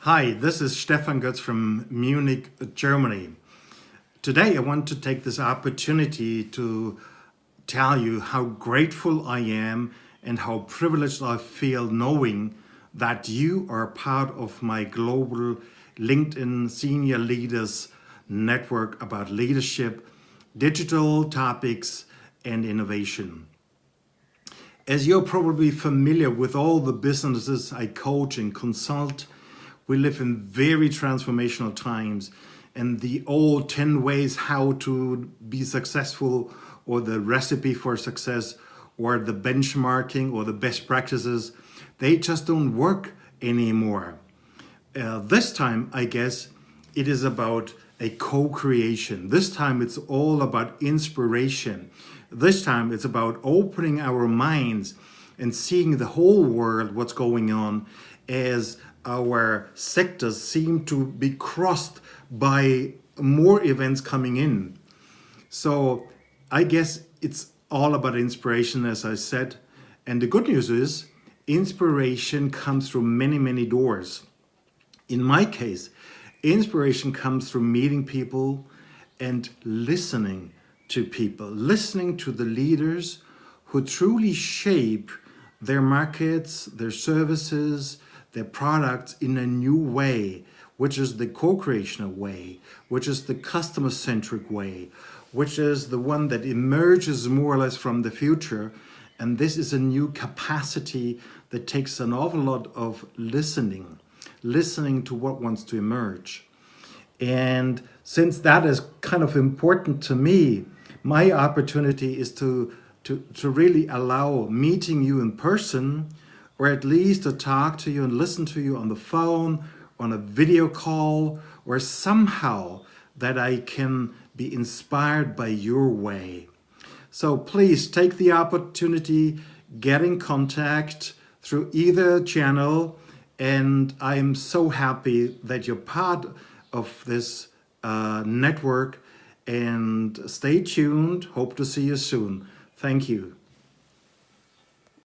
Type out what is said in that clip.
Hi, this is Stefan Götz from Munich, Germany. Today I want to take this opportunity to tell you how grateful I am and how privileged I feel knowing that you are part of my global LinkedIn Senior Leaders network about leadership, digital topics, and innovation. As you're probably familiar with all the businesses I coach and consult, we live in very transformational times, and the old 10 ways how to be successful, or the recipe for success, or the benchmarking, or the best practices, they just don't work anymore. This time, I guess, it is about a co-creation. This time it's all about inspiration. This time it's about opening our minds and seeing the whole world, what's going on, as our sectors seem to be crossed by more events coming in. So I guess it's all about inspiration, as I said. And the good news is inspiration comes through many, many doors. In my case, inspiration comes through meeting people and listening to people, listening to the leaders who truly shape their markets, their services, their products in a new way, which is the co-creational way, which is the customer-centric way, which is the one that emerges more or less from the future. And this is a new capacity that takes an awful lot of listening to what wants to emerge. And since that is kind of important to me, my opportunity is to really allow meeting you in person, or at least to talk to you and listen to you on the phone, on a video call, or somehow that I can be inspired by your way. So please take the opportunity, get in contact through either channel, and I am so happy that you're part of this network, and stay tuned. Hope to see you soon. Thank you.